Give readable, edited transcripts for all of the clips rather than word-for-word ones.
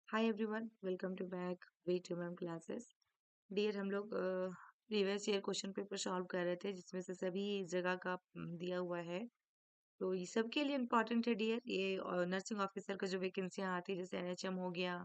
Hi everyone, welcome to back way to ma'am classes. Dear, हम लोग previous year question paper solve कर रहे थे जिसमें से सभी जगह का दिया हुआ है। तो ये सबके लिए इम्पोर्टेंट है डियर। ये नर्सिंग ऑफिसर का जो वैकेंसियाँ आती है जैसे एनएचएम हो गया,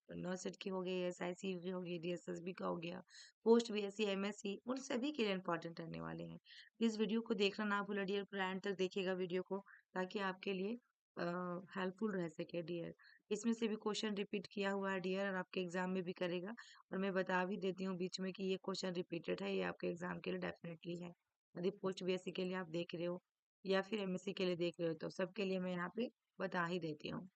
नर्सेट की हो गई, एसआईसी की हो गई, डीएसएसबी का हो गया, पोस्ट बीएससी एमएससी, उन सभी के लिए इम्पोर्टेंट रहने वाले हैं। इस वीडियो को देखना ना भूला डियर, पूरा एंड तक देखिएगा वीडियो को ताकि आपके लिए हेल्पफुल रह सके डियर। इसमें से भी क्वेश्चन रिपीट किया हुआ है डियर और आपके एग्जाम में भी करेगा। और मैं बता भी देती हूँ बीच में कि ये क्वेश्चन रिपीटेड है, ये आपके एग्जाम के लिए डेफिनेटली है। यदि पोस्ट बीएससी के लिए आप देख रहे हो या फिर एमएससी के लिए देख रहे हो तो सबके लिए मैं यहाँ पे बता ही देती हूँ।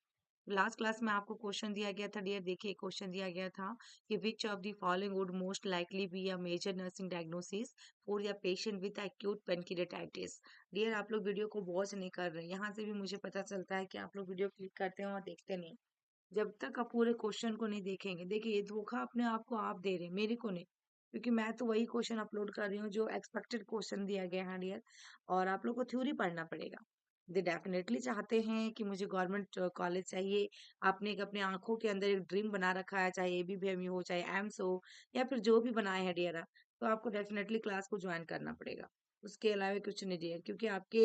लास्ट क्लास में आपको क्वेश्चन दिया गया था डियर, देखिए क्वेश्चन दिया गया था कि which of the following would most likely be a major nursing diagnosis for या patient with acute pancreatitis. Dear, आप लोग वीडियो को वॉच नहीं कर रहे, यहाँ से भी मुझे पता चलता है कि आप लोग वीडियो क्लिक करते हैं और देखते नहीं। जब तक आप पूरे क्वेश्चन को नहीं देखेंगे, देखिए ये धोखा अपने आप को आप दे रहे हैं, मेरे को नहीं, क्योंकि मैं तो वही क्वेश्चन अपलोड कर रही हूँ जो एक्सपेक्टेड क्वेश्चन दिया गया है डियर। और आप लोग को थ्योरी पढ़ना पड़ेगा। दे डेफिनेटली चाहते हैं कि मुझे गवर्नमेंट कॉलेज चाहिए। आपने एक अपने आंखों के अंदर एक ड्रीम बना रखा है, चाहे एबीवीएमयू हो, चाहे एम्स हो, या फिर जो भी बनाए हैं डियर, तो आपको डेफिनेटली क्लास को ज्वाइन करना पड़ेगा। उसके अलावा कुछ नहीं डियर, क्योंकि आपके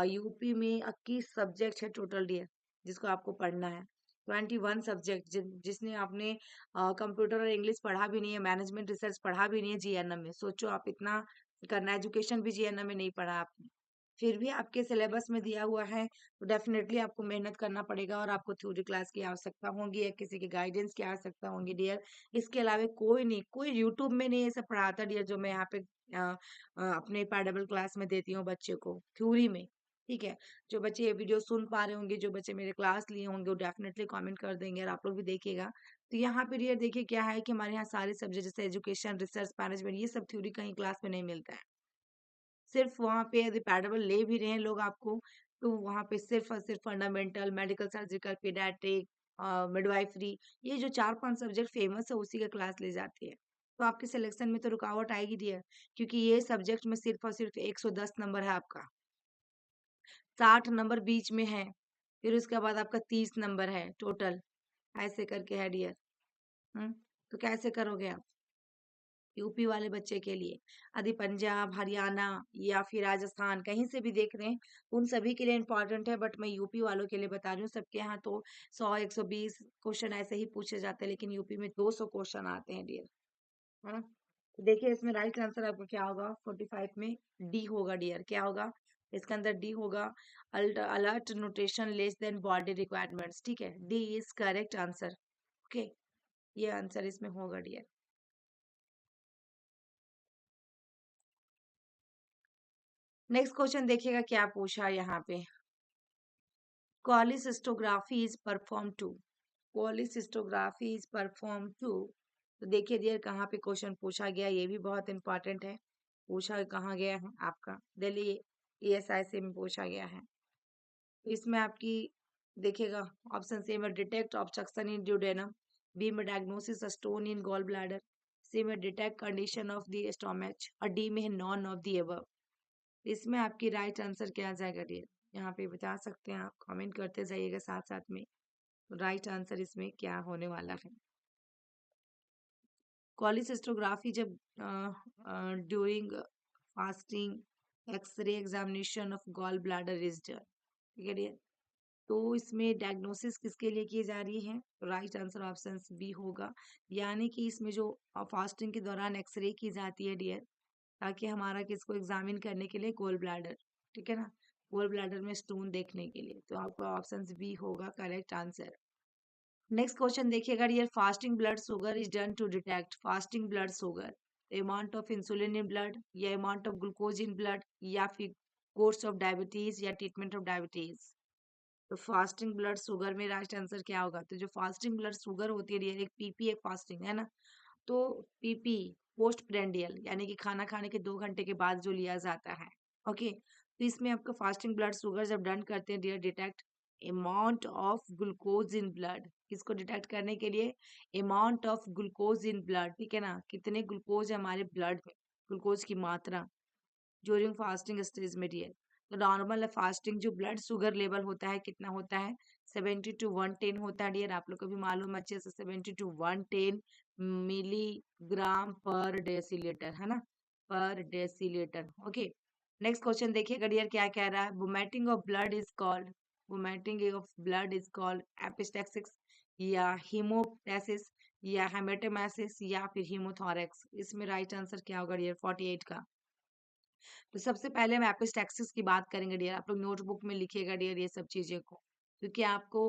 यूपी में 21 सब्जेक्ट है टोटल डियर, जिसको आपको पढ़ना है। 21 सब्जेक्ट, जिसने आपने कंप्यूटर और इंग्लिश पढ़ा भी नहीं है, मैनेजमेंट रिसर्च पढ़ा भी नहीं है जीएनएम में, सोचो आप इतना करना। एजुकेशन भी जीएनएम में नहीं पढ़ा आपने, फिर भी आपके सिलेबस में दिया हुआ है, तो डेफिनेटली आपको मेहनत करना पड़ेगा और आपको थ्योरी क्लास की आवश्यकता होगी या किसी के गाइडेंस की आवश्यकता होगी डियर। इसके अलावा कोई नहीं, कोई यूट्यूब में नहीं ये सब पढ़ाता डियर, जो मैं यहाँ पे अपने पैडेबल क्लास में देती हूँ बच्चे को थ्योरी में। ठीक है, जो बच्चे ये वीडियो सुन पा रहे होंगे, जो बच्चे मेरे क्लास लिए होंगे, वो डेफिनेटली कमेंट कर देंगे और आप लोग भी देखिएगा। तो यहाँ पे डियर देखिए क्या है कि हमारे यहाँ सारे सब्जेक्ट जैसे एजुकेशन, रिसर्च, मैनेजमेंट, ये सब थ्योरी कहीं क्लास में नहीं मिलता है। सिर्फ वहाँ पे यदि पैराडाबल ले भी रहे हैं लोग आपको, तो वहाँ पे सिर्फ और सिर्फ fundamental, medical, surgical, paediatric, midwifery, ये जो 4-5 सब्जेक्ट फेमस है उसी का क्लास ली जाती है। तो आपके सिलेक्शन में तो रुकावट आएगी डियर, क्योंकि ये सब्जेक्ट में सिर्फ और सिर्फ 110 नंबर है आपका, 60 नंबर बीच में है, फिर उसके बाद आपका 30 नंबर है टोटल, ऐसे करके है डियर। तो कैसे करोगे आप यूपी वाले बच्चे के लिए? यदि पंजाब, हरियाणा या फिर राजस्थान कहीं से भी देख रहे हैं, उन सभी के लिए इम्पोर्टेंट है, बट मैं यूपी वालों के लिए बता रही हूँ। सबके यहाँ तो 100-120 क्वेश्चन ऐसे ही पूछे जाते हैं, लेकिन यूपी में 200 क्वेश्चन आते हैं डियर, है ना? तो देखिए इसमें राइट आंसर आपका क्या होगा, 45 में डी होगा डियर। क्या होगा इसके अंदर? डी होगा। Alert notation less than body requirements, ठीक है, D is correct answer. Okay, ये आंसर इसमें होगा डियर। नेक्स्ट क्वेश्चन देखिएगा क्या पूछा है यहाँ पे। Cholecystography is perform to, cholecystography is perform to. तो देखिए डियर कहाँ पे क्वेश्चन पूछा गया, ये भी बहुत इंपॉर्टेंट है। पूछा कहाँ गया है आपका, दिल्ली ईएसआईसी में पूछा गया है। तो इसमें आपकी देखिएगा ऑप्शन सी में detect obstruction in duodenum, B में diagnosis stone in gall bladder, C में detect condition of the stomach, और डी में है नॉन ऑफ द अबव। इसमें आपकी राइट आंसर क्या आ जाएगा डियर? यहाँ पे बता सकते हैं आप, कमेंट करते जाइएगा साथ साथ में। राइट आंसर इसमें क्या होने वाला है? कोलिसिस्टोग्राफी जब during fasting x-ray examination of gall bladder is done, ठीक है डियर। तो इसमें डायग्नोसिस किसके लिए की जा रही है? राइट आंसर ऑप्शन बी होगा, यानी कि इसमें जो फास्टिंग के दौरान एक्सरे की जाती है डियर, ताकि हमारा किसको एग्जामिन करने के लिए, गोल ब्लैडर, ठीक है ना, गोल ब्लैडर में स्टोन देखने के लिए। तो आपका ऑप्शन बी होगा करेक्ट आंसर। नेक्स्ट क्वेश्चन देखिएगा dear, fasting blood sugar is done to detect, fasting blood sugar, amount of insulin in blood, या amount of glucose in blood, या फिर कोर्स ऑफ डायबिटीज या ट्रीटमेंट ऑफ डायबिटीज। तो fasting blood sugar में right answer क्या होगा? तो जो फास्टिंग ब्लड शुगर होती है डियर, एक पीपी एक फास्टिंग है ना, तो पीपी पोस्ट प्रेंडियल, यानी कि खाना खाने के 2 घंटे के बाद जो लिया जाता है। ओके, तो इसमें आपका फास्टिंग ब्लड शुगर जब डन करते हैं dear, detect amount of glucose in blood, किसको डिटेक्ट करने के लिए? Amount of glucose in blood, ठीक है ना, कितने ग्लूकोज है हमारे ब्लड में, ग्लूकोज की मात्रा ड्यूरिंग फास्टिंग स्टेज में डियर। तो नॉर्मल फास्टिंग जो ब्लड शुगर लेवल होता है कितना होता है? 70 to 110 होता है डियर, आप लोग को भी मालूम है अच्छे से। 70 to 110 मिलीग्राम पर डेसीलीटर, है ना, पर डेसीलीटर। ओके, नेक्स्ट क्वेश्चन देखिएगा डियर क्या कह रहा है। Vomiting of blood is called, vomiting of blood is called epistaxis या हीमोप्टासिस या हेमेटोमासिस या फिर हीमोथोरैक्स। इसमें राइट आंसर क्या होगा डियर 48 का? तो सबसे पहले हम एपिस्टैक्सिस की बात करेंगे डियर, आप लोग नोटबुक में लिखिएगा डियर ये सब चीजें को, क्योंकि आपको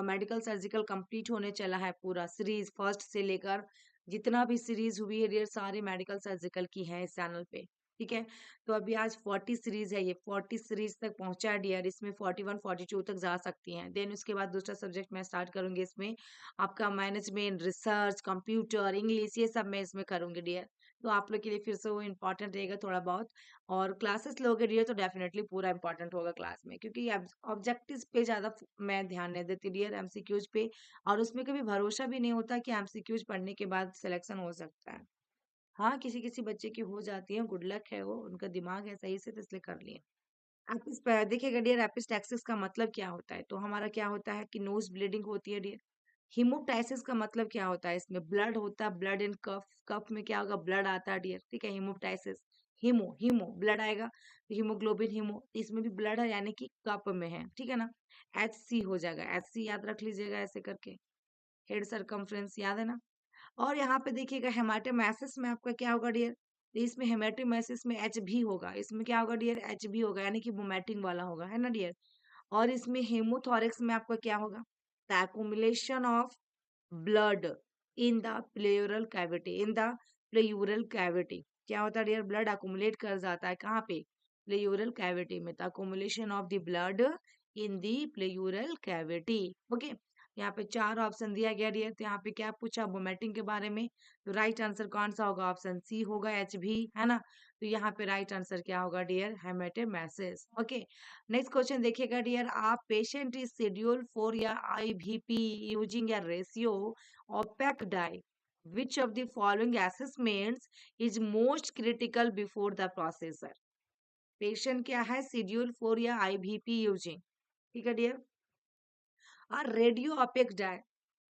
मेडिकल सर्जिकल कंप्लीट होने चला है पूरा सीरीज, फर्स्ट से लेकर जितना भी सीरीज हुई है डियर सारी मेडिकल सर्जिकल की है इस चैनल पे, ठीक है। तो अभी आज 40 सीरीज है, ये 40 सीरीज तक पहुंचा है डियर, इसमें 41 42 तक जा सकती हैं। देन उसके बाद दूसरा सब्जेक्ट मैं स्टार्ट करूंगी, इसमें आपका मैनेजमेंट, रिसर्च, कंप्यूटर, इंग्लिश, ये सब मैं इसमें करूंगी डियर। तो आप लोग के लिए फिर से वो इम्पोर्टेंट रहेगा थोड़ा बहुत। और क्लासेस लोगे डियर तो डेफिनेटली पूरा इंपॉर्टेंट होगा क्लास में, क्योंकि ऑब्जेक्टिव्स पे ज्यादा मैं ध्यान नहीं देती डियर, एमसीक्यूज पे। और उसमें कभी भरोसा भी नहीं होता कि एमसीक्यूज पढ़ने के बाद सिलेक्शन हो सकता है। हाँ, किसी किसी बच्चे की हो जाती है, गुड लक है, वो उनका दिमाग है सही से, तो इसलिए कर लिए। देखिएगा डियर, एपिस्टैक्सिस का मतलब क्या होता है, तो हमारा क्या होता है कि नोज ब्लीडिंग होती है डियर। हीमोप्टाइसिस का मतलब क्या होता है, इसमें ब्लड होता है, ब्लड इन कफ, कफ में क्या होगा, ब्लड आता है डियर, ठीक है। हीमोप्टाइसिस, हीमो हीमो ब्लड आएगा, तो हीमोग्लोबिन हीमो, इसमें भी ब्लड है यानी कि कप में है, ठीक है ना। एच सी हो जाएगा, एच सी याद रख लीजिएगा ऐसे करके, हेड सरकमफ्रेंस याद है ना। और यहाँ पे देखिएगा हेमाटोमाइसिस में आपका क्या होगा डियर, इसमें हेमाटोमाइसिस में एच भी होगा, इसमें क्या होगा डियर, एच भी होगा, यानी कि वोमेटिंग वाला होगा, है ना डियर। और इसमें हेमोथोरिक्स में आपका क्या होगा, the accumulation of blood in the pleural cavity, in the pleural cavity. क्या होता है डियर, ब्लड अकुमुलेट कर जाता है कहाँ पे, प्लेयूरल कैविटी में, the accumulation of the blood in the pleural cavity. Okay, यहाँ पे चार ऑप्शन दिया गया डियर, तो यहाँ पे क्या पूछा, वोमेटिंग के बारे में। तो राइट आंसर कौन सा होगा, ऑप्शन सी होगा, एच भी, है ना। तो यहाँ पे राइट आंसर क्या होगा डियर, हेमेटोमाइसिस। ओके, नेक्स्ट क्वेश्चन देखिएगा डियर, आप पेशेंट इज शेड्यूल फॉर या आईवीपी यूजिंग या ratio of packed die. Which of the following assessments is most critical before the processor? Patient क्या है, शेड्यूल 4 या आईवीपी यूजिंग, ठीक है डियर। और रेडियो अपेक्स डाय,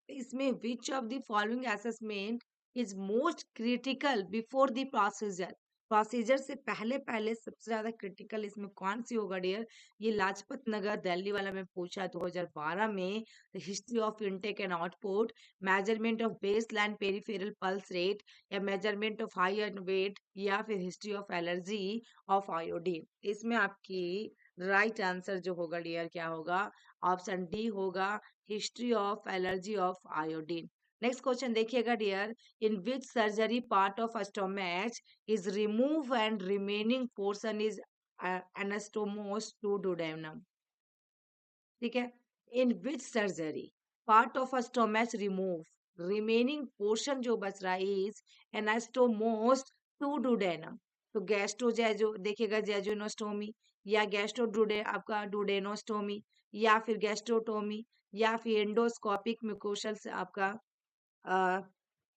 इसमें विच of the following assessment is most critical before the procedure, procedure से पहले पहले सबसे ज्यादा क्रिटिकल इसमें कौन सी होगा डियर। ये लाजपत नगर दिल्ली वाला में पूछा 2012 में। History of intake and output, measurement of base line peripheral pulse rate, या measurement of height and weight, या फिर history of allergy of iodine. इसमें आपकी राइट आंसर जो होगा डियर क्या होगा, ऑप्शन डी होगा, history of allergy of iodine. Next question देखिएगा dear, in which surgery part of stomach is remove and remaining portion is anastomose to duodenum, ठीक है। In which surgery part of stomach remove, remaining portion जो बच रहा है is anastomose to duodenum. तो gastro जैजो देखिएगा, जैजोनोस्टोमी, या गैस्ट्रो डुडे आपका डुडेनोस्टोमी, या फिर गैस्ट्रोटोमी, या फिर एंडोस्कोपिक म्यूकोसल से आपका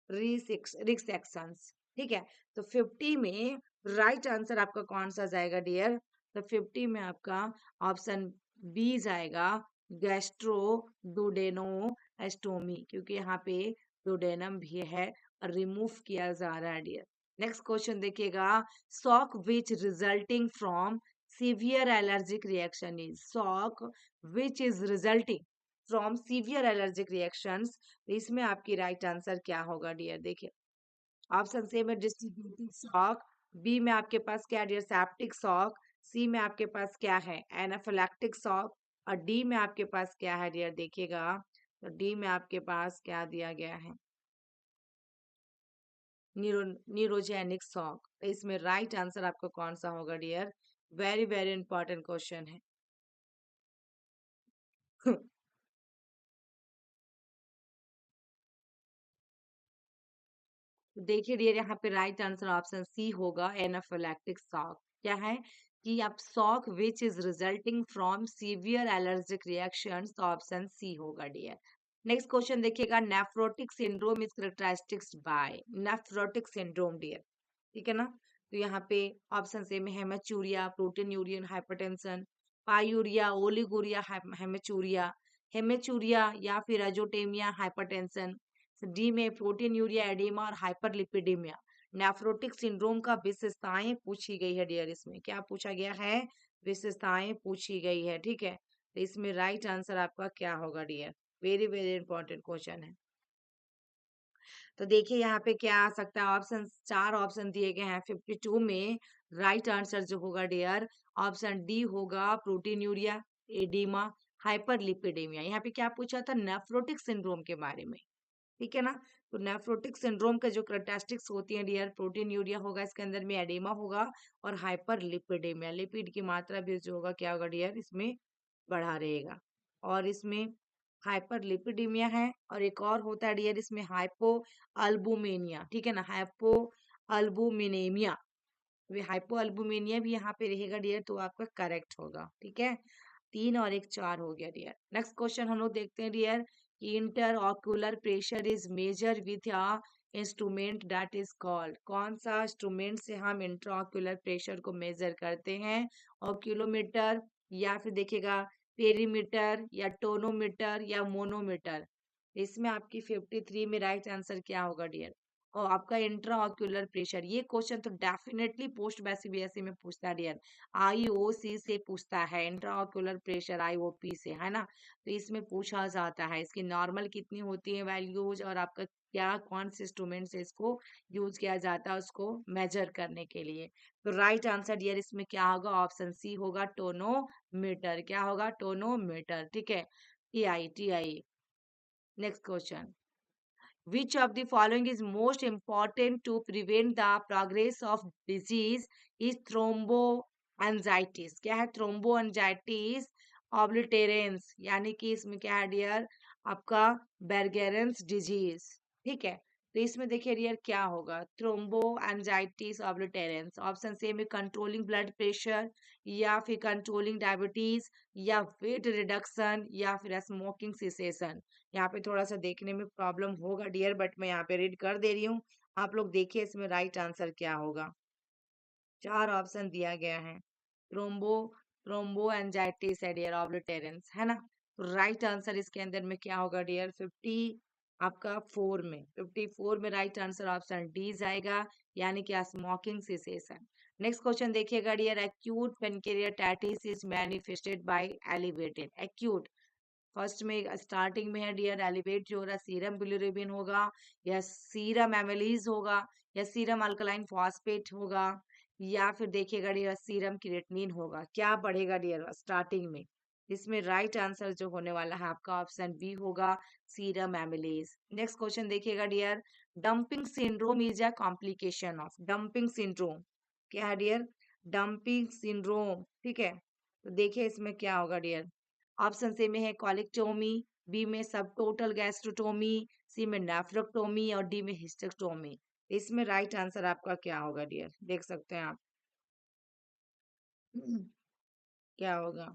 रिसेक्शंस, ठीक है। तो 50 में राइट आंसर आपका कौन सा जाएगा डियर, तो 50 में आपका ऑप्शन बी जाएगा, गैस्ट्रो डुडेनोस्टोमी, क्योंकि यहाँ पे डुडेनम भी है और रिमूव किया जा रहा है डियर। नेक्स्ट क्वेश्चन देखिएगा, shock which resulting from severe allergic reaction is, shock which is resulting from severe allergic reactions. तो इसमें आपकी राइट आंसर क्या होगा डियर, देखिए ऑप्शन से में डिस्ट्रीब्यूटिव शॉक, बी में आपके पास क्या डियर, सेप्टिक शॉक, सी में आपके पास क्या है, एनाफिलैक्टिक शॉक, और डी में आपके पास क्या है डियर, देखिएगा तो डी में आपके पास क्या दिया गया है, न्यूरोजेनिक शॉक। तो इसमें राइट आंसर आपका कौन सा होगा dear, very very important question है। तो देखिए डियर, यहाँ पे राइट आंसर ऑप्शन सी होगा, एनाफिलैक्टिक शॉक। क्या है कि आप shock which is resulting from severe allergic reactions, तो ऑप्शन सी होगा डियर। नेक्स्ट क्वेश्चन देखिएगा, nephrotic syndrome is characterized by, nephrotic syndrome dear, ठीक है ना। तो यहाँ पे ऑप्शन ए में haematuria, proteinuria hypertension, pyuria, oliguria, haematuria, haematuria या फिर अजोटेमिया, हाइपरटेंशन। डी में प्रोटीन यूरिया एडिमा और हाइपरलिपिडेमिया। नेफ्रोटिक सिंड्रोम का विशेषताएं पूछी गई है डियर, इसमें क्या पूछा गया है, विशेषताएं पूछी गई है, ठीक है। तो इसमें राइट आंसर आपका क्या होगा dear, very very important question है। तो देखिए यहाँ पे क्या आ सकता है, ऑप्शन, चार ऑप्शन दिए गए हैं 52 में। राइट आंसर जो होगा डियर, ऑप्शन डी होगा, प्रोटीन यूरिया एडिमा हाइपरलिपिडेमिया। यहाँ पे क्या पूछा था, नेफ्रोटिक सिंड्रोम के बारे में, ठीक है ना। तो नेफ्रोटिक सिंड्रोम का जो करेक्टरिस्टिक्स होती है डियर, प्रोटीन यूरिया होगा, इसके अंदर में एडिमा होगा, और हाइपरलिपिडेमिया, लिपिड की मात्रा भी जो होगा क्या होगा डियर, इसमें बढ़ा रहेगा। और इसमें हाइपरलिपिडेमिया है, और एक और होता है डियर इसमें हाइपो अल्बुमिनिया, ठीक है ना, हाइपो अल्बुमिनेमिया। वे हाइपो अल्बुमिनिया भी यहाँ पे रहेगा डियर, तो आपका करेक्ट होगा, ठीक है। तीन और एक चार हो गया डियर। नेक्स्ट क्वेश्चन हम लोग देखते हैं dear, inter ocular pressure is measure with a instrument that is called. कौन सा इंस्ट्रूमेंट से हम इंट्राऑक्यूलर प्रेशर को मेजर करते हैं, ऑक्यूलोमीटर, या फिर देखिएगा पेरीमीटर, या टोनोमीटर, या मोनोमीटर। इसमें आपकी 53 में राइट आंसर क्या होगा डियर, और आपका इंट्रा ऑक्यूलर प्रेशर। ये क्वेश्चन तो डेफिनेटली पोस्ट बीसीबीएसई में पूछता है डियर, आईओसी से पूछता है, इंट्रा ऑक्यूलर प्रेशर आईओपी से, है ना। तो इसमें पूछा जाता है इसकी नॉर्मल कितनी होती है वैल्यूज, और आपका क्या कौन से इंस्ट्रूमेंट से इसको यूज किया जाता है उसको मेजर करने के लिए। तो राइट आंसर डियर इसमें क्या होगा, ऑप्शन सी होगा, टोनोमीटर। क्या होगा, टोनोमीटर, ठीक है, TI TI. Next question, which of the following is most important to prevent the progress of disease is thromboangiitis। क्या है, thromboangiitis obliterans, यानी कि इसमें क्या है डियर, आपका बेरगेरेंस डिजीज, ठीक है। तो इसमें देखिए डियर क्या होगा, थ्रोम्बोएंजाइटिस ऑब्लिटेरेंस। ऑप्शन से में कंट्रोलिंग ब्लड प्रेशर, या फिर कंट्रोलिंग डायबिटीज, या वेट रिडक्शन, या फिर स्मोकिंग सिसेशन। यहाँ पे थोड़ा सा देखने में प्रॉब्लम होगा डियर, बट मैं यहाँ पे रीड कर दे रही हूँ, आप लोग देखिए इसमें राइट आंसर क्या होगा। चार ऑप्शन दिया गया है, थ्रोम्बो थ्रोम्बो एंजाइटिस है डियर, ऑब्लिटेरेंस, है ना। तो राइट आंसर इसके अंदर में क्या होगा डियर, 54 में राइट आंसर ऑप्शन डी जाएगा, यानी कि स्मोकिंग सिसेशन। नेक्स्ट क्वेश्चन देखिएगा dear, acute pancreatitis is manifested by elevated. Acute, first में स्टार्टिंग में है डियर, एलिवेट जो हो रहा है, सीरम बिलिरुबिन होगा, या सीरम एमिलीज होगा, या सीरम अल्कलाइन फॉस्फेट होगा, या फिर देखिएगा डियर सीरम क्रिएटिनिन होगा। क्या बढ़ेगा डियर स्टार्टिंग में, इसमें राइट आंसर जो होने वाला है आपका ऑप्शन बी होगा, सीरम एमिलेज। नेक्स्ट क्वेश्चन देखिएगा dear, dumping syndrome is a complication of. Dumping syndrome क्या है डियर, डंपिंग सिंड्रोम, ठीक है। तो देखिए इसमें क्या होगा डियर, ऑप्शन से में है कॉलिक्टोमी, बी में सब टोटल गैस्ट्रोटोमी, सी में नेफ्रोक्टोमी, और डी में हिस्टेक्टोमी। इसमें राइट आंसर आपका क्या होगा डियर, देख सकते हैं आप। क्या होगा,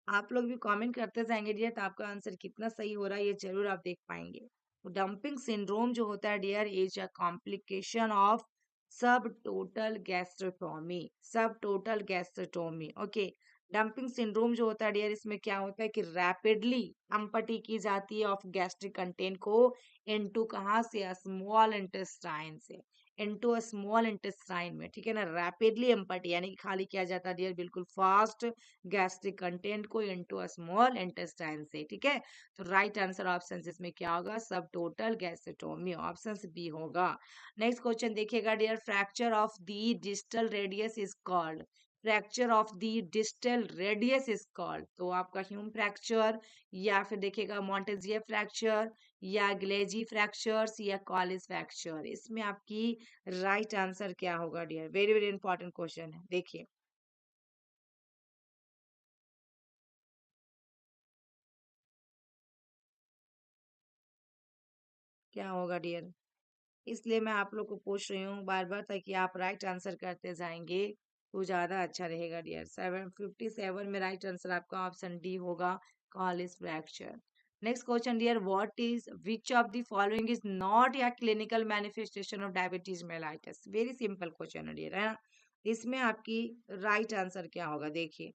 आप लोग भी कमेंट करते जाएंगे डियर, तो आपका आंसर कितना सही हो रहा है ये जरूर आप देख पाएंगे। तो डंपिंग सिंड्रोम जो होता है dear is a complication of sub total gastrotomy, sub total gastrotomy, okay. Dumping syndrome जो होता है डियर, इसमें क्या होता है कि रैपिडली अम्पटी की जाती है ऑफ गैस्ट्रिक कंटेंट को इनटू कहाँ से, स्मॉल इंटेस्टाइन से, इनटू स्मॉल इंटेस्टाइन में, ठीक है ना। रैपिडली अम्पटी यानी कि खाली किया जाता है डियर बिल्कुल फास्ट गैस्ट्रिक कंटेंट को इनटू स्मॉल इंटेस्टाइन से, ठीक है। तो राइट आंसर ऑप्शन इसमें क्या होगा, sub total gastrotomy, option B होगा। नेक्स्ट क्वेश्चन देखिएगा dear, fracture of the distal radius is called. Fracture of the distal radius is called, तो आपका ह्यूम फ्रैक्चर, या फिर देखिएगा मॉन्टेजियर फ्रैक्चर, या ग्लेजी फ्रैक्चर्स, या कॉलिस फ्रैक्चर। इसमें आपकी राइट आंसर क्या होगा dear, very very important question है, देखिए क्या होगा डियर। इसलिए मैं आप लोग को पूछ रही हूँ बार बार, ताकि आप राइट आंसर करते जाएंगे तो ज्यादा अच्छा रहेगा डियर। 57 में राइट आंसर आपका ऑप्शन डी होगा, Colles fracture. Next question dear, what is which of the following is not a clinical manifestation of diabetes mellitus. Very simple question है डियर, है ना। इसमें आपकी राइट आंसर क्या होगा, देखिए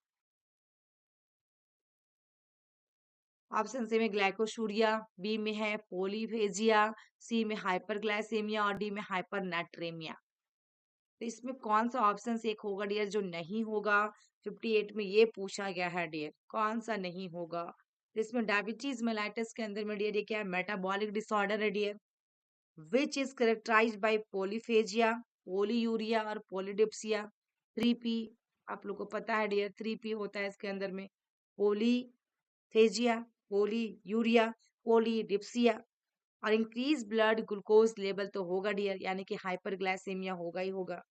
ऑप्शन सी में ग्लाइकोशूरिया, बी में है पोलीफेजिया, सी में हाइपरग्लाइसेमिया और डी में हाइपरनेट्रेमिया। तो इसमें कौन सा ऑप्शन एक होगा डियर जो नहीं होगा? 58 में ये पूछा गया है डियर, कौन सा नहीं होगा? तो इसमें डायबिटीज मेलाइटस के अंदर में डियर ये क्या है? मेटाबॉलिक डिसऑर्डर है dear, which is characterized by polyphagia, polyuria और पॉलीडिप्सिया। 3P आप लोग को पता है डियर, 3P होता है इसके अंदर में, पोलीफेजिया, पोलीयूरिया, पोलीडिप्सिया। और इंक्रीज ब्लड ग्लूकोज लेवल तो होगा डियर, यानी कि हाइपरग्लाइसेमिया होगा ही होगा।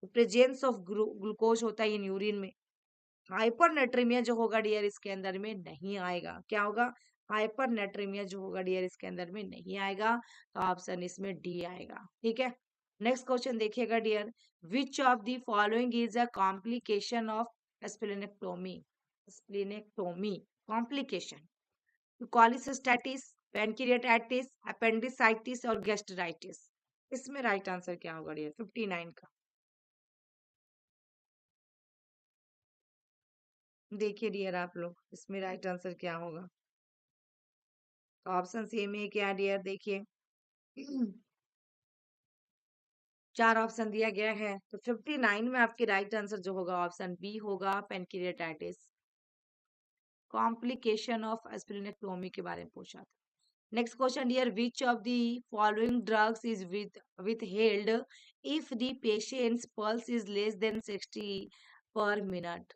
प्रेजेंस ऑफ ग्लूकोज होता है इन यूरिन में। हाइपरनेट्रीमिया जो होगा डियर इसके अंदर में नहीं आएगा। क्या होगा? हाइपरनेट्रीमिया जो होगा डियर इसके अंदर में नहीं आएगा। तो ऑप्शन इसमें डी आएगा। ठीक है, नेक्स्ट क्वेश्चन देखिएगा dear, which of the following is a complication of splenectomy? Splenectomy complication, cholecystitis, pancreatitis, appendicitis और गैस्ट्राइटिस। इसमें राइट आंसर क्या होगा डियर 59 का? देखिए डियर आप लोग, इसमें राइट आंसर क्या होगा? ऑप्शन सी में क्या डियर, देखिए चार ऑप्शन दिया गया है, तो 59 में आपकी राइट आंसर जो होगा ऑप्शन बी होगा, पेनक्रियाटाइटिस। कॉम्प्लिकेशन ऑफ स्प्लेनेक्टोमी के बारे में पूछा था। Next question dear, which of the following drugs is withheld if the patient's pulse is less than 60 per minute?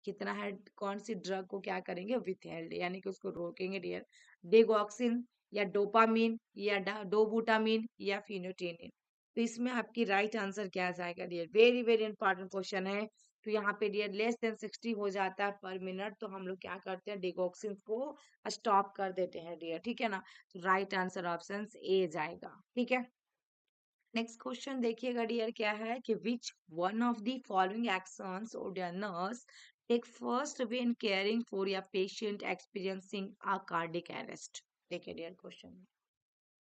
कितना है? कौन सी ड्रग को क्या करेंगे? विथहेल्ड, यानी कि उसको रोकेंगे डियर। डेगोक्सिन या डोपामिन या डोबूटामिन या फिनोटेनिन। तो इसमें आपकी राइट आंसर क्या जाएगा dear? Very very important question है। तो यहाँ पे डियर लेस देन 60 हो जाता है पर मिनट, तो हम लोग क्या करते हैं? डेगोक्सिन को स्टॉप कर देते हैं डियर। ठीक है ना? तो राइट आंसर ऑप्शन ए जाएगा। ठीक है, नेक्स्ट क्वेश्चन देखिएगा डियर, क्या है कि which one of the following actions would a nurse take first when caring for a patient experiencing a cardiac arrest? देखिए डियर क्वेश्चन,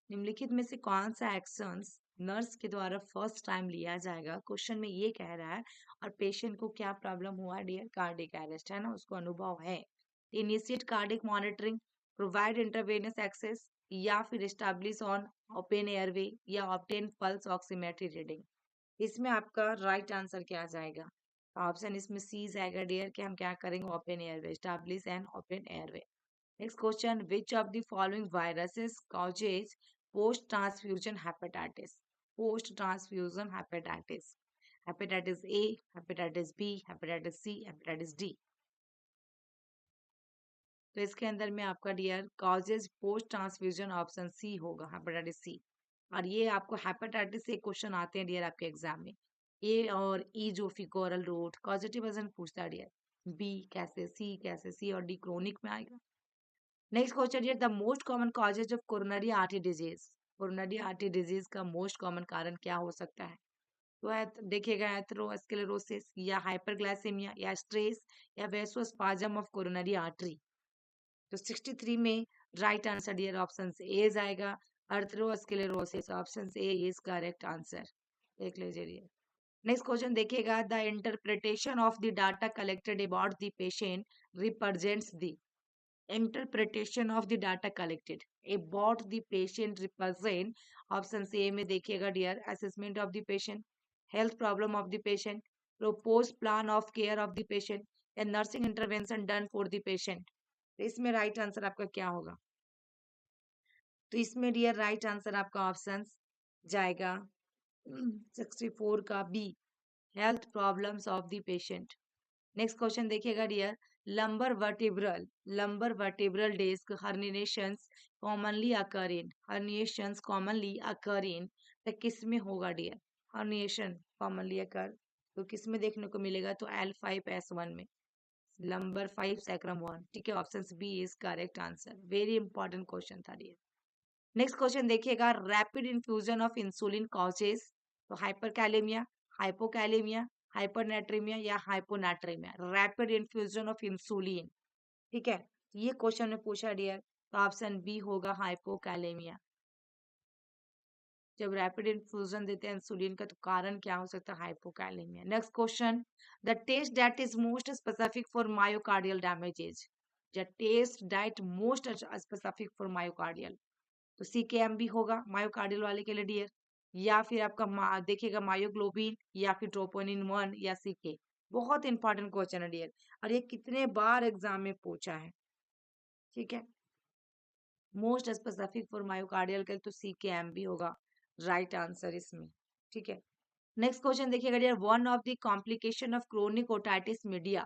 निम्नलिखित में से कौन सा एक्शंस नर्स के द्वारा फर्स्ट टाइम लिया जाएगा? क्वेश्चन में ये कह रहा है, और पेशेंट को क्या प्रॉब्लम हुआ डियर? कार्डियक अरेस्ट है ना, उसको अनुभव है। Initiate cardiac monitoring, provide intravenous access, या फिर एस्टैब्लिश ऑन ओपन एयरवे, या ऑब्टेन पल्स ऑक्सीमेट्री रीडिंग। इसमें आपका राइट आंसर क्या जाएगा? ऑप्शन इसमें सी जाएगा डियर, कि हम क्या करेंगे? Open airway, establish and open airway. Next question, which of the following viruses causes post-transfusion hepatitis? Post-transfusion hepatitis. Hepatitis A, hepatitis B, hepatitis C, hepatitis D. तो इसके अंदर में आपका dear causes post transfusion option C होगा, hepatitis सी। और ये आपको hepatitis से क्वेश्चन आते हैं डियर आपके एग्जाम में। ए और ई जो फिकोरल रूट कॉजेटिव वजन पूछता है डियर, बी कैसे, सी कैसे, सी और डी क्रोनिक में आएगा। नेक्स्ट क्वेश्चन ये, the most common causes of coronary artery disease. Coronary artery disease का मोस्ट कॉमन कारण क्या हो सकता है? तो देखिएगा, एथेरोस्क्लेरोसिस या हाइपरग्लाइसेमिया या स्ट्रेस या वेसोस्पाज्म ऑफ कोरोनरी आर्टरी। तो 63 में right answer dear option A जाएगा, atherosclerosis. Option A is correct answer. देख लीजिए, नेक्स्ट क्वेश्चन देखिएगा, the interpretation of the data collected about the patient represents the. Interpretation of the data collected about the patient represent, option A में देखिएगा dear, assessment of the patient, health problem of the patient, propose plan of care of the patient, या nursing intervention done for the patient. तो इसमें right answer आपका क्या होगा? तो इसमें डियर राइट आंसर आपका ऑप्शन जाएगा 64 का B, health problems of the patient. Next question देखिएगा dear, lumbar vertebral disc herniations commonly occur in, herniations commonly occur in, तो किस में होगा डियर? हर्निएशन कॉमनली अकर तो किस में देखने को मिलेगा? तो L5S1 में, नंबर 5 सैक्रम 1। ठीक है, option B is correct answer. Very important question था डियर। नेक्स्ट क्वेश्चन देखिएगा, rapid infusion of insulin causes, तो हाइपरकैलेमिया, हाइपोकैलेमिया, हाइपरनेट्रीमिया या hyponatraemia. Rapid infusion of insulin, ठीक है, ये क्वेश्चन में पूछा डियर, तो ऑप्शन बी होगा हाइपोकैलेमिया। जब रैपिड इन्फ्यूजन देते हैं इंसुलिन का, तो कारण क्या हो सकता है? Hypokalemia. Next question, the test that is most specific for myocardial damages. या test that most specific for myocardial. तो CKM भी होगा मायोकार्डियल वाले के लिए डियर, या फिर आपका देखिएगा मायोग्लोबिन या फिर ट्रोपोनिन 1 या CK। बहुत इंपॉर्टेंट क्वेश्चन है डियर, और ये कितने बार एग्जाम में पूछा है। ठीक है, मोस्ट स्पेसिफिक फॉर मायोकार्डियल के तो CKM भी होगा राइट आंसर इसमें। ठीक है, नेक्स्ट क्वेश्चन देखिएगा dear, one of the complication of chronic otitis media.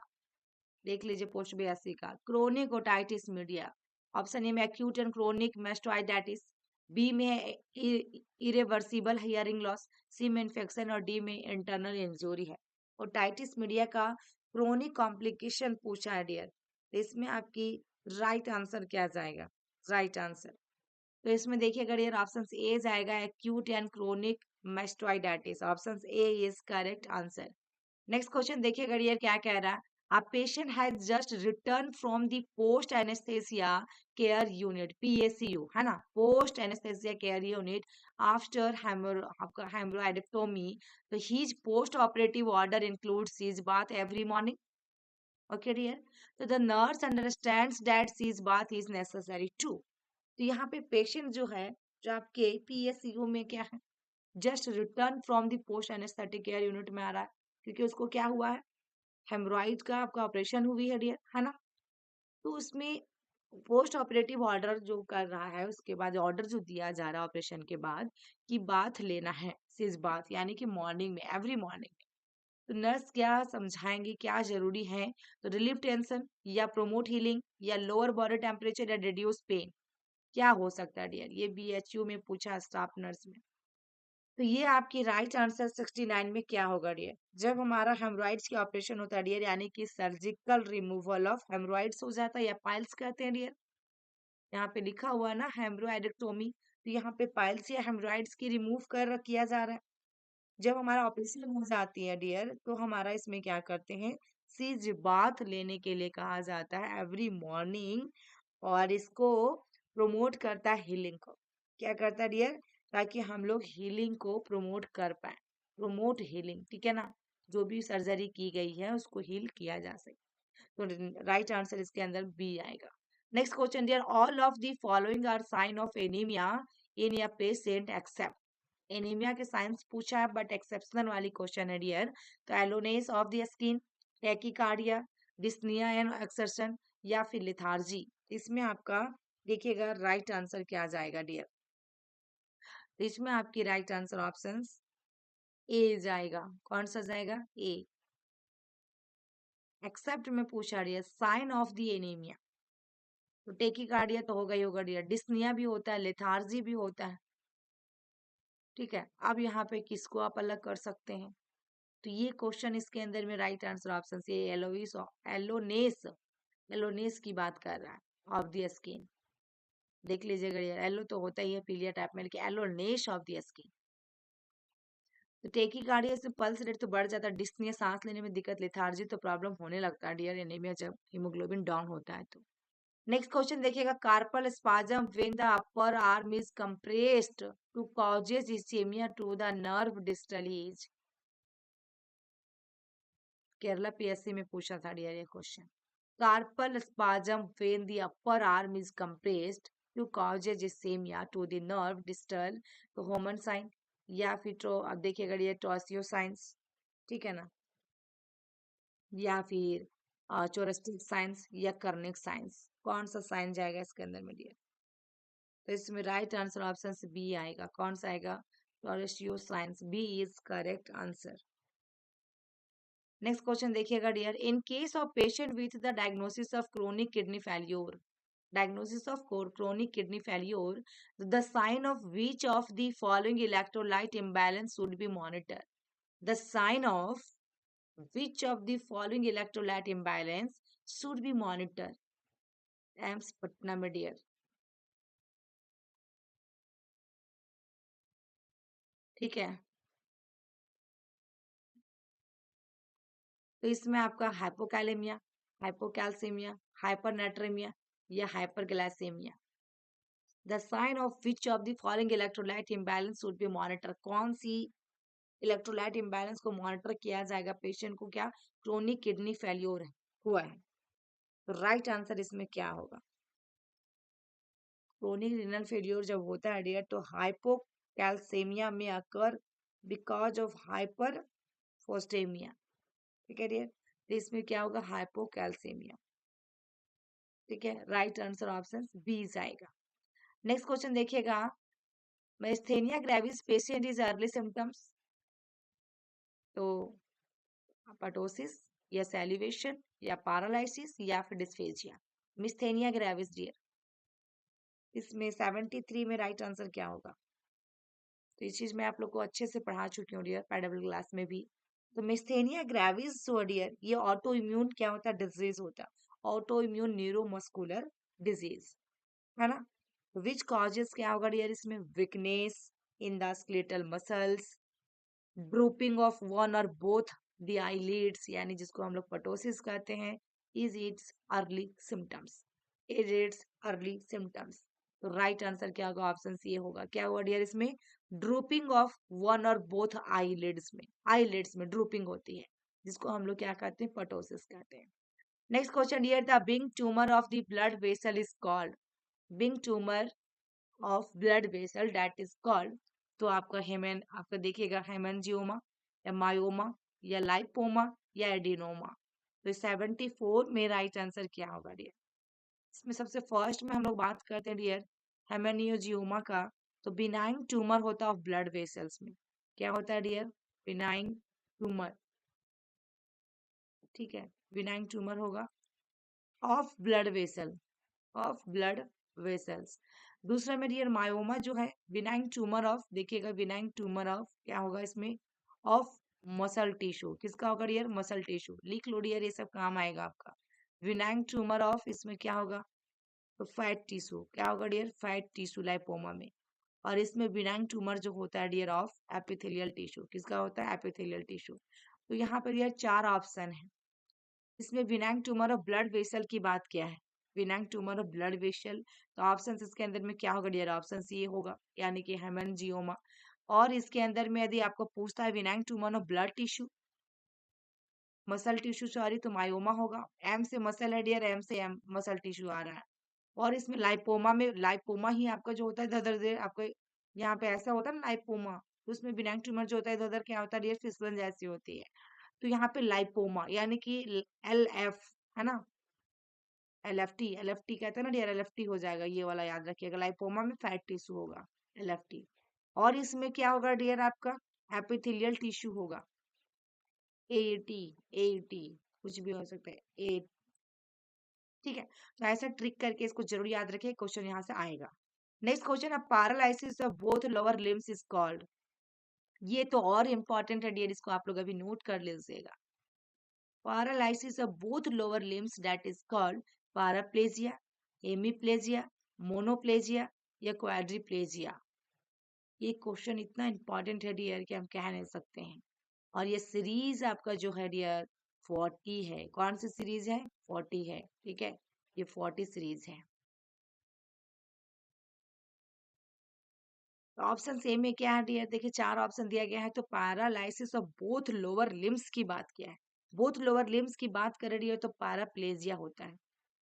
देख लीजिए पोस्ट BSc का chronic otitis media. Option A में acute and chronic mastoiditis, B में है इरेवर्सिबल हियरिंग लॉस, सी में इन्फेक्शन और डी में इंटरनल इंजरी है। ओटाइटिस मीडिया का क्रोनिक कॉम्प्लिकेशन पूछा है डियर, तो इसमें आपकी राइट आंसर क्या जाएगा? राइट आंसर तो इसमें देखिएगा डियर ऑप्शन ए जाएगा acute and chronic mastoiditis. Option A is correct answer. Next question देखिएगा डियर क्या कह रहा है, a patient has just returned from the post anesthesia care unit PACU है ना, post anesthesia care unit after hemorrhoidectomy, so his post operative order includes seized bath every morning. Okay dear, so the nurse understands that seized bath is necessary too. तो यहाँ पे patient जो है, जो आपके PACU में क्या है, just return from the post anaesthetic care unit में आ रहा है, क्योंकि उसको क्या हुआ है, हेमरॉइड का आपका ऑपरेशन हुई है डियर, है ना। तो उसमें पोस्ट ऑपरेटिव ऑर्डर जो कर रहा है, उसके बाद ऑर्डर जो दिया जा रहा है ऑपरेशन के बाद कि बाथ लेना है, सिज बाथ यानी कि मॉर्निंग में, एवरी मॉर्निंग। तो नर्स क्या समझाएंगे क्या जरूरी है, तो रिलीव टेंशन या प्रोमोट हीलिंग या लोअर बॉडी टेम्परेचर या रिड्यूस पेन, क्या हो सकता है डियर, ये BHU में पूछा स्टाफ नर्स में। तो ये आपकी राइट आंसर 69 में क्या होगा डियर, जब हमारा हेमरॉइड्स की ऑपरेशन होता है डियर, यानी कि सर्जिकल रिमूवल ऑफ हेमरॉइड्स हो जाता है, या पाइल्स कहते हैं डियर। यहाँ पे लिखा हुआ है ना हेमरोइडेक्टोमी, तो यहाँ पे पाइल्स या हेमरॉइड्स की रिमूव कर किया जा रहा है। जब हमारा ऑपरेशन हो जाती है डियर, तो हमारा इसमें क्या करते हैं, सीज बाथ लेने के लिए कहा जाता है एवरी मॉर्निंग, और इसको प्रोमोट करता है हीलिंग को। क्या करता है डियर, ताकि हम लोग हीलिंग को प्रमोट कर पाए, प्रोमोट हीलिंग, ठीक है ना, जो भी सर्जरी की गई है उसको हील किया जा सके। तो राइट आंसर इसके अंदर बी आएगा। Next question dear, all of the following are sign of anemia in a patient except. Anemia के साइंस पूछा है, बट एक्सेप्शनल वाली क्वेश्चन है डियर। तो yellowness of the skin, tachycardia, dyspnea and exertion, या फिर लिथार्जी। इसमें आपका देखिएगा राइट आंसर क्या जाएगा डियर, तो इसमें आपकी राइट आंसर ऑप्शन ए जाएगा। कौन सा जाएगा, ए। एक्सेप्ट में पूछा dear sign of the anaemia, तो टेकीकार्डिया तो होगा ही होगा डियर, डिस्निया भी होता है, लेथार्जी भी होता है। ठीक है, अब यहाँ पे किसको आप अलग कर सकते हैं, तो ये क्वेश्चन इसके अंदर में राइट आंसर ऑप्शन से एलोनेस, एलोनेस की बात कर रहा है ऑफ द स्किन। देख लीजिएगा यार, एलो तो होता ही है पीलिया टाइप में, लेकिन एलोनेस ऑफ द स्किन। तो टेकीकार्डिया से पल्स रेट तो बढ़ जाता है, डिस्निया सांस लेने में दिक्कत, लेथार्जी तो प्रॉब्लम होने लगता है डियर, एनीमिया जब हीमोग्लोबिन डाउन होता है तो। नेक्स्ट क्वेश्चन देखिएगा, carpal spasm when the upper arm is compressed to causes ischaemia to the nerve distal edge. Kerala PSC में पूछा था डियर ये question. Carpal spasm when the upper arm is compressed to causes ischaemia to the nerve distal, तो Homan sign, या फिर अब देखिएगा ये टॉसियो साइंस, ठीक है ना, या फिर चोरस्टिक साइंस या कर्निक साइंस, कौन सा साइन जाएगा इसके अंदर में डियर, तो इसमें राइट आंसर ऑप्शन से बी आएगा। कौन सा आएगा, Trousseau signs, B is correct answer. Next question देखिएगा dear, in case of patient with the diagnosis of chronic kidney failure, diagnosis of chronic kidney failure, the sign of which of the following electrolyte imbalance should be monitored? The sign of which of the following electrolyte imbalance should be monitored? AIIMS Patna में dear, ठीक है। तो इसमें आपका hypokalaemia, hypocalcaemia, hypernatraemia या hyperglycaemia. The sign of which of the following electrolyte imbalance should be monitor, कौन सी electrolyte imbalance को मॉनिटर किया जाएगा पेशेंट को, क्या क्रोनिक किडनी फेल्योर हुआ है। तो राइट आंसर इसमें क्या होगा? क्रोनिक रीनल फेल्योर जब होता है डियर तो हाइपोकैल्सेमिया में अकर बिकॉज ऑफ हाइपर फोस्टेमिया। ठीक है डियर, तो इसमें क्या होगा? हाइपोकैल्सेमिया। ठीक है, राइट आंसर ऑप्शन बी जाएगा। नेक्स्ट क्वेश्चन देखिएगा, myasthenia gravis patient is early symptoms, तो पटोसिस या सैलिवेशन या पैरालिसिस या फिर डिस्फेजिया। मिस्थेनिया ग्रेविस डियर, इसमें 73 में राइट आंसर क्या होगा? तो इस चीज में आप लोग को अच्छे से पढ़ा चुकी हूँ डियर, पेडेबल क्लास में भी। तो मिस्थेनिया ग्रेविस जो डियर, ये ऑटो इम्यून क्या होता है? डिजीज होता है, ऑटो इम्यून न्यूरोमस्कुलर डिजीज, है ना। विच कॉजेस क्या होगा डियर इसमें? Weakness in the skeletal muscles, drooping of one और बोथ द आईलिड्स, यानी जिसको हम लोग पटोसिस कहते हैं, is it's early symptoms, is it's early symptoms. तो राइट आंसर क्या होगा? ऑप्शन सी होगा। क्या हुआ डियर इसमें? ड्रूपिंग ऑफ वन और बोथ आईलिड्स में ड्रूपिंग होती है, जिसको हम लोग क्या कहते हैं? पटोसिस कहते हैं। Next question dear, the big tumour of the blood vessel is called, big tumour of blood vessel that is called, तो आपका आपका देखिएगा हेमेंजियोमा या मायोमा या लाइपोमा या एडिनोमा। तो 74 में राइट आंसर क्या होगा डियर? इसमें सबसे फर्स्ट में हम लोग बात करते हैं डियर हेमेनियोजियोमा का, तो बिनाइन ट्यूमर होता है ऑफ ब्लड वेसल्स में। क्या होता है डियर? Benign tumour. ठीक है, बिनाइन ट्यूमर होगा of blood vessel, of blood vessels. दूसरा में डियर मायोमा जो है बिनाइन ट्यूमर ऑफ, देखिएगा बिनाइन ट्यूमर ऑफ क्या होगा इसमें? Of muscle tissue. किसका होगा डियर? Muscle tissue. लिख लो डियर, ये सब काम आएगा आपका। बिनाइन ट्यूमर ऑफ इसमें क्या होगा? तो फैट टिश्यू। क्या होगा डियर? फैट टिश्यू लाइपोमा में। और इसमें बिनाइन ट्यूमर जो होता है डियर ऑफ एपिथेलियल टिश्यू। किसका होता है? Epithelial tissue. तो यहाँ पर डियर 4 ऑप्शन है। इसमें benign tumour of blood vessel की बात किया है, benign tumour of blood vessel, तो ऑप्शन इसके अंदर में क्या होगा डियर? ऑप्शन सी होगा, यानी कि हेमेंजियोमा। और इसके अंदर में यदि आपको पूछता है benign tumour of blood tissue, muscle tissue sorry, तो मायोमा होगा। एम से मसल है डियर, एम से एम मसल टिश्यू आ रहा है। और इसमें लाइपोमा में, लाइपोमा ही आपका जो होता है धदर देर आपको यहाँ पे ऐसा होता है ना लाइपोमा, तो उसमें बिनाइन ट्यूमर जो होता है धदर क्या होता है डियर? फिसलन जैसी होती है। तो यहाँ पे लाइपोमा यानी कि LF, है ना, LFT कहते हैं ना डियर, LFT हो जाएगा, ये वाला याद रखिएगा। लाइपोमा में फैट टिश्यू होगा, LFT। और इसमें क्या होगा डियर? आपका एपिथेलियल टिश्यू होगा, AT कुछ भी हो सकता है, ए। ठीक है, तो ऐसा ट्रिक करके इसको जरूर याद रखिए, क्वेश्चन यहाँ से आएगा। नेक्स्ट क्वेश्चन, अब paralysis of both lower limbs is called, ये तो और इम्पोर्टेंट है डियर, इसको आप लोग अभी नोट कर लीजिएगा। Paralysis of both lower limbs that is called paraplegia, hemiplegia, monoplegia या quadriplegia। ये क्वेश्चन इतना इंपॉर्टेंट है डियर कि हम कह नहीं सकते हैं। और ये सीरीज आपका जो है डियर 40 है। कौन सी सीरीज है? 40 है। ठीक है, ये 40 सीरीज है। तो ऑप्शन ए में क्या है डियर? देखिए 4 ऑप्शन दिया गया है, तो paralysis of both lower limbs की बात किया है। बोथ लोअर लिम्स की बात कर रही है तो पैराप्लेजिया होता है।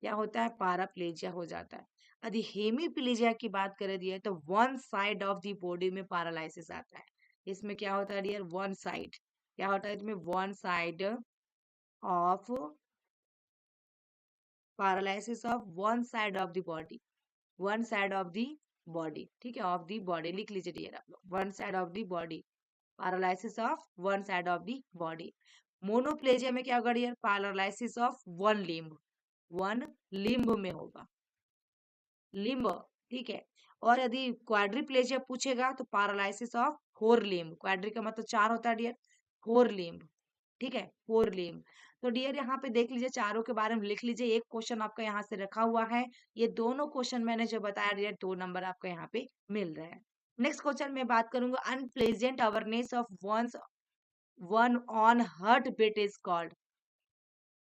क्या होता है? पैराप्लेजिया हो जाता है। यदि हेमीप्लेजिया की बात कर रही है तो one side of the body में पैरालाइसिस आता है। इसमें क्या होता है डियर? One side. क्या होता है इसमें? One side of paralysis of one side of the body, one side of the body. ठीक है, ऑफ दी बॉडी लिख लीजिए डियर आप लोग, one side of the body, paralysis of one side of the body. Monoplegia में क्या होगा dear? Paralysis of one limb, one limb में होगा, लिम्ब। ठीक है, और यदि क्वाड्रिप्लेजिया पूछेगा तो paralysis of four limb, quadri का मतलब 4 होता है डियर, फोर लिम्ब। ठीक है, फोर लिम्ब। तो डियर यहाँ पे देख लीजिए, चारों के बारे में लिख लीजिए। एक क्वेश्चन आपका यहाँ से रखा हुआ है, ये दोनों क्वेश्चन मैंने जो बताया डियर 2 नंबर आपको यहाँ पे मिल रहा है। नेक्स्ट क्वेश्चन में बात करूंगा, unpleasant awareness of one's one on heart beat is called.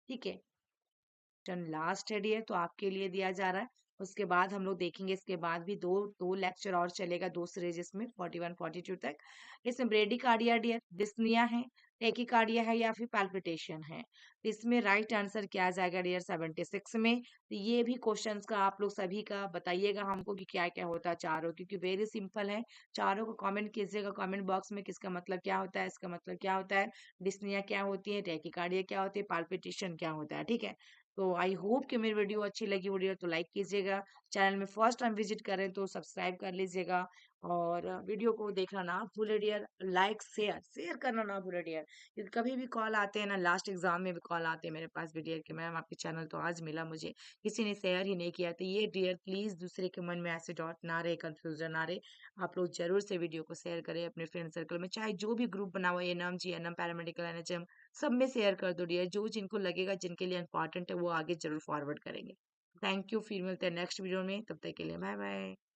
ठीक है, क्वेश्चन लास्ट है डियर, तो आपके लिए दिया जा रहा है, उसके बाद हम लोग देखेंगे, इसके बाद भी दो दो लेक्चर और चलेगा, 2 सीरीज इसमें 41 42 तक। इसमें ब्रेडिकार्डिया डिस्निया है, टेकिकार्डिया है या फिर पैल्पिटेशन है। तो इसमें राइट आंसर क्या आ जाएगा डियर 76 में। तो ये भी क्वेश्चंस का आप लोग सभी का बताइएगा हमको कि क्या क्या होता है चारों, क्योंकि वेरी सिंपल है। चारों को कमेंट कीजिएगा कमेंट बॉक्स में, किसका मतलब क्या होता है, इसका मतलब क्या होता है, डिस्निया क्या होती है, टेकिकार्डिया क्या होती है, पाल्पिटेशन क्या होता है। ठीक है, तो आई होप कि मेरी वीडियो अच्छी लगी, वीडियो तो लाइक कीजिएगा, चैनल में फर्स्ट टाइम विजिट करें तो सब्सक्राइब कर लीजिएगा, और वीडियो को देखना ना भूले डियर, लाइक शेयर शेयर करना ना भूले डियर, क्योंकि कभी भी कॉल आते हैं ना, लास्ट एग्जाम में भी कॉल आते हैं मेरे पास भी डियर कि मैम आपके चैनल तो आज मिला मुझे, किसी ने शेयर ही नहीं किया। तो ये डियर प्लीज दूसरे के मन में ऐसे डॉट ना रहे, कंफ्यूजन ना रहे, आप लोग जरूर से वीडियो को शेयर करें अपने फ्रेंड सर्कल में, चाहे जो भी ग्रुप बना हुआ है, एनएम जीएनएम पैरामेडिकल एनएचएम, सब में शेयर कर दो डियर, जो जिनको लगेगा जिनके लिए इंपॉर्टेंट है वो आगे जरूर फॉरवर्ड करेंगे। थैंक यू, फिर मिलते हैं नेक्स्ट वीडियो में, तब तक के लिए बाय बाय।